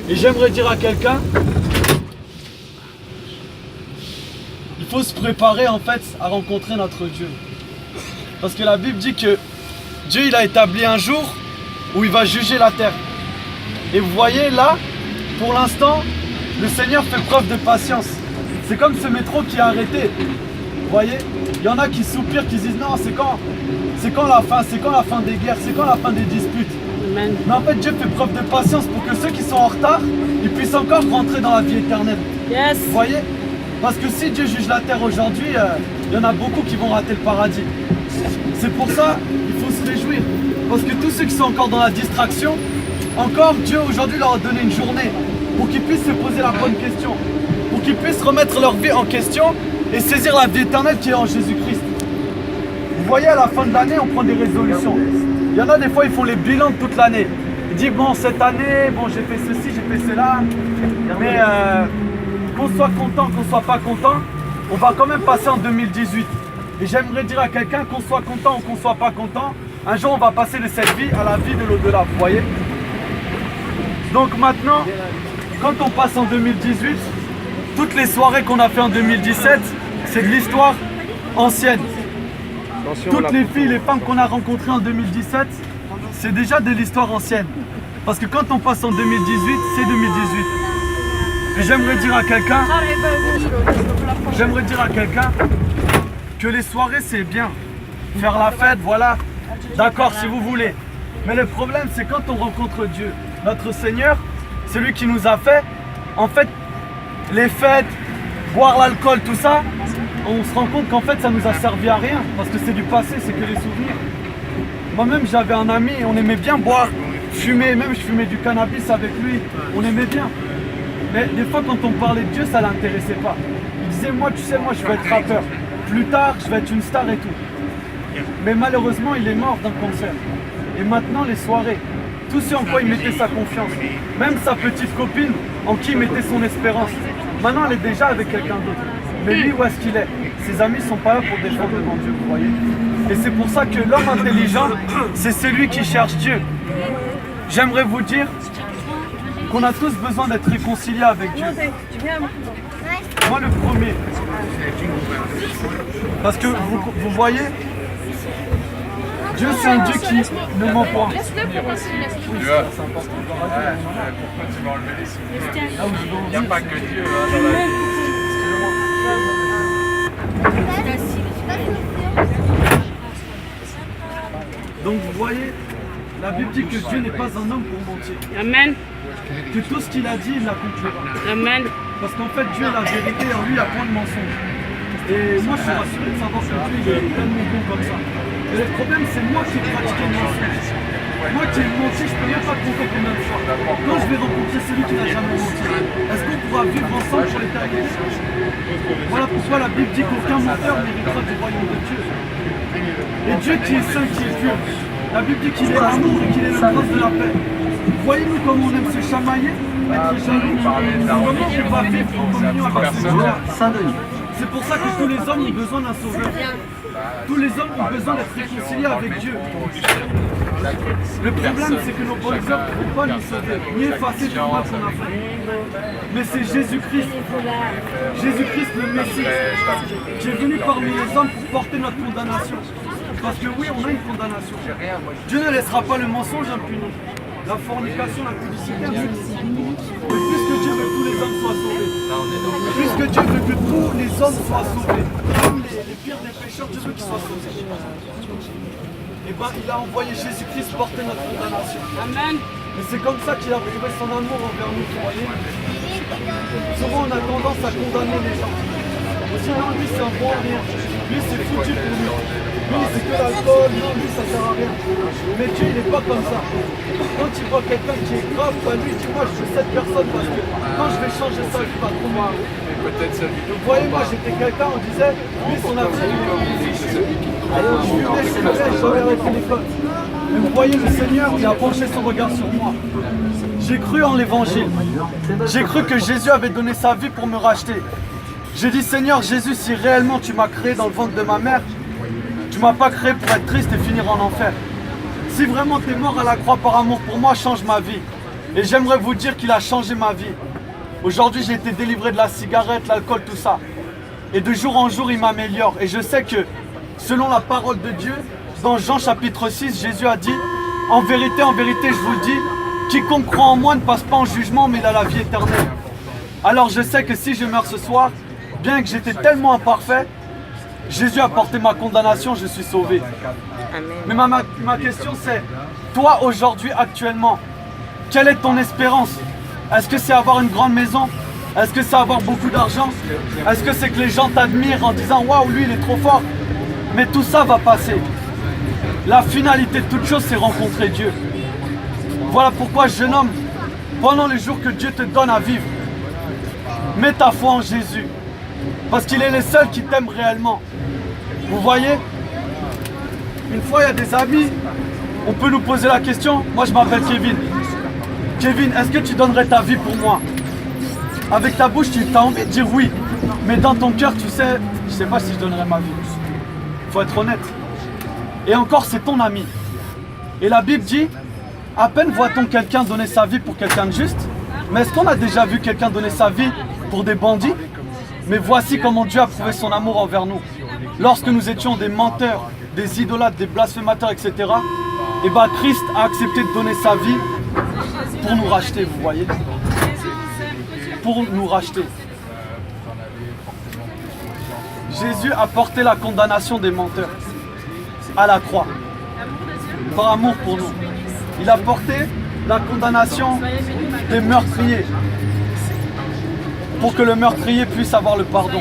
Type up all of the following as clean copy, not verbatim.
Et j'aimerais dire à quelqu'un, il faut se préparer en fait à rencontrer notre Dieu. Parce que la Bible dit que Dieu il a établi un jour où il va juger la terre. Et vous voyez là, pour l'instant, le Seigneur fait preuve de patience. C'est comme ce métro qui est arrêté. Vous voyez, il y en a qui soupirent, qui disent non, c'est quand la fin des guerres, c'est quand la fin des disputes. Amen. Mais en fait, Dieu fait preuve de patience pour que ceux qui sont en retard, ils puissent encore rentrer dans la vie éternelle. Yes. Vous voyez? Parce que si Dieu juge la terre aujourd'hui, il y en a beaucoup qui vont rater le paradis. C'est pour ça qu'il faut se réjouir. Parce que tous ceux qui sont encore dans la distraction, encore Dieu aujourd'hui leur a donné une journée pour qu'ils puissent se poser la bonne question, pour qu'ils puissent remettre leur vie en question et saisir la vie éternelle qui est en Jésus-Christ. Vous voyez, à la fin de l'année, on prend des résolutions. Il y en a des fois, ils font les bilans de toute l'année. Ils disent, bon, cette année, bon, j'ai fait ceci, j'ai fait cela. Mais qu'on soit content, qu'on soit pas content, on va quand même passer en 2018. Et j'aimerais dire à quelqu'un, qu'on soit content ou qu'on soit pas content, un jour, on va passer de cette vie à la vie de l'au-delà, vous voyez? Donc maintenant, quand on passe en 2018, toutes les soirées qu'on a fait en 2017, c'est de l'histoire ancienne. Toutes les filles, les femmes qu'on a rencontrées en 2017, c'est déjà de l'histoire ancienne. Parce que quand on passe en 2018, c'est 2018. Et j'aimerais dire à quelqu'un que les soirées c'est bien. Faire la fête, voilà. D'accord, si vous voulez. Mais le problème, c'est quand on rencontre Dieu, notre Seigneur, celui qui nous a fait, en fait, les fêtes, boire l'alcool, tout ça, on se rend compte qu'en fait ça nous a servi à rien parce que c'est du passé, c'est que les souvenirs. Moi-même j'avais un ami et on aimait bien boire, fumer, même je fumais du cannabis avec lui, on aimait bien. Mais des fois quand on parlait de Dieu ça l'intéressait pas. Il disait moi tu sais moi je vais être rappeur, plus tard je vais être une star et tout. Mais malheureusement il est mort d'un cancer. Et maintenant les soirées, tout ce en quoi il mettait sa confiance, même sa petite copine en qui il mettait son espérance, maintenant elle est déjà avec quelqu'un d'autre. Mais lui, où est-ce qu'il est? Ses amis ne sont pas là pour défendre devant Dieu, vous voyez. Et c'est pour ça que l'homme intelligent, c'est celui qui cherche Dieu. J'aimerais vous dire qu'on a tous besoin d'être réconciliés avec Dieu. Moi le premier. Parce que vous voyez, Dieu c'est un Dieu qui ne ment pas. Laisse-le pour continuer. Oui, c'est important. Pourquoi tu vas enlever les souvenirs? Il n'y a pas que Dieu dans la vie. Donc vous voyez, la Bible dit que Dieu n'est pas un homme pour mentir. Amen. Que tout ce qu'il a dit, il l'accomplira. Amen. Parce qu'en fait, Dieu est la vérité, en lui, il n'y a point de mensonge. Et moi, je suis rassuré de savoir que Dieu il est tellement bon comme ça. Et le problème, c'est moi qui ai pratiqué le mensonge. Moi qui ai menti, je ne peux même pas compter combien de fois. Quand je vais rencontrer celui qui n'a jamais menti, est-ce qu'on pourra vivre ensemble pour l'éternité? Voilà pourquoi la Bible dit qu'aucun menteur n'héritera du royaume de Dieu. Et Dieu qui est saint, qui est pur, la Bible dit qu'il est amour et qu'il est le prince de la paix. Voyez-nous comme on aime se chamailler, être jaloux, comment on va vivre en communion avec ce Dieu-là. C'est pour ça que tous les hommes ont besoin d'un sauveur. Tous les hommes ont besoin d'être réconciliés avec Dieu. Le problème, c'est que nos bonnes œuvres ne vont pas nous sauver, ni effacer tout le mal qu'on a fait. Mais c'est Jésus-Christ, Jésus-Christ le Messie, qui est venu parmi les hommes pour porter notre condamnation. Parce que oui, on a une condamnation. Dieu ne laissera pas le mensonge impuni, la fornication, la publicité impuni. Mais puisque Dieu veut que tous les hommes soient sauvés, puisque Dieu veut que tous les hommes soient sauvés, même les pires des pécheurs, Dieu veut qu'ils soient sauvés. Et bien, il a envoyé Jésus-Christ porter notre condamnation. Amen. Et c'est comme ça qu'il a prouvé son amour envers nous, vous voyez. Souvent, on a tendance à condamner les gens. Sinon, lui, c'est un bon rien. Lui, c'est foutu pour lui. Lui, c'est que l'alcool. Non, lui, ça sert à rien. Mais Dieu, il n'est pas comme ça. Quand il voit quelqu'un qui est grave, bah, lui, il dit, moi, je veux cette personne parce que quand je vais changer ça, je vais pas trop mal. Vous voyez, moi, j'étais quelqu'un, on disait, lui, son avenir, il est compliqué. Alors, je fumais, j'avais arrêté l'école. Mais vous voyez, le Seigneur, il a penché son regard sur moi. J'ai cru en l'évangile. J'ai cru que Jésus avait donné sa vie pour me racheter. J'ai dit, Seigneur Jésus, si réellement tu m'as créé dans le ventre de ma mère, tu m'as pas créé pour être triste et finir en enfer. Si vraiment tu es mort à la croix par amour pour moi, change ma vie. Et j'aimerais vous dire qu'il a changé ma vie. Aujourd'hui, j'ai été délivré de la cigarette, l'alcool, tout ça. Et de jour en jour, il m'améliore. Et je sais que, selon la parole de Dieu, dans Jean chapitre 6, Jésus a dit, en vérité, je vous le dis, quiconque croit en moi ne passe pas en jugement, mais il a la vie éternelle. Alors je sais que si je meurs ce soir, bien que j'étais tellement imparfait, Jésus a porté ma condamnation, je suis sauvé. Mais ma question c'est, toi aujourd'hui, actuellement, quelle est ton espérance? Est-ce que c'est avoir une grande maison? Est-ce que c'est avoir beaucoup d'argent? Est-ce que c'est que les gens t'admirent en disant « Waouh, lui il est trop fort ?» Mais tout ça va passer. La finalité de toute chose, c'est rencontrer Dieu. Voilà pourquoi, jeune homme, pendant les jours que Dieu te donne à vivre, mets ta foi en Jésus. Parce qu'il est le seul qui t'aime réellement. Vous voyez? Une fois, il y a des amis, on peut nous poser la question. Moi, je m'appelle Kevin. Kevin, est-ce que tu donnerais ta vie pour moi? Avec ta bouche, tu as envie de dire oui. Mais dans ton cœur, tu sais, je sais pas si je donnerais ma vie. Faut être honnête. Et encore, c'est ton ami. Et la Bible dit, à peine voit-on quelqu'un donner sa vie pour quelqu'un de juste. Mais est-ce qu'on a déjà vu quelqu'un donner sa vie pour des bandits? Mais voici comment Dieu a prouvé son amour envers nous. Lorsque nous étions des menteurs, des idolâtres, des blasphémateurs, etc., et bien Christ a accepté de donner sa vie pour nous racheter, vous voyez? Pour nous racheter. Jésus a porté la condamnation des menteurs à la croix, par amour pour nous. Il a porté la condamnation des meurtriers, pour que le meurtrier puisse avoir le pardon.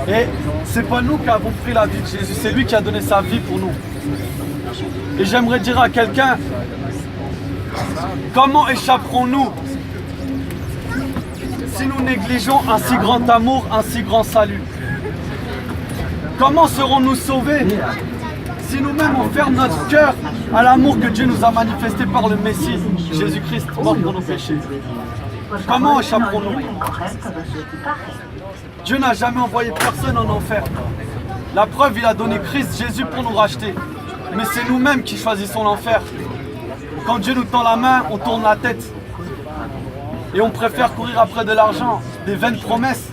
Et c'est pas nous qui avons pris la vie de Jésus, c'est lui qui a donné sa vie pour nous. Et j'aimerais dire à quelqu'un, comment échapperons-nous si nous négligeons un si grand amour, un si grand salut? Comment serons-nous sauvés si nous-mêmes on ferme notre cœur à l'amour que Dieu nous a manifesté par le Messie, Jésus-Christ, mort pour nos péchés? Comment échapperons-nous? Dieu n'a jamais envoyé personne en enfer. La preuve, il a donné Christ Jésus pour nous racheter. Mais c'est nous-mêmes qui choisissons l'enfer. Quand Dieu nous tend la main, on tourne la tête. Et on préfère courir après de l'argent, des vaines promesses.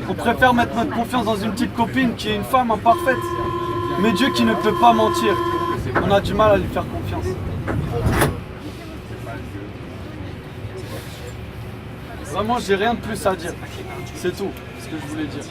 On préfère mettre notre confiance dans une petite copine qui est une femme imparfaite. Mais Dieu qui ne peut pas mentir, on a du mal à lui faire confiance. Vraiment, j'ai rien de plus à dire. C'est tout ce que je voulais dire.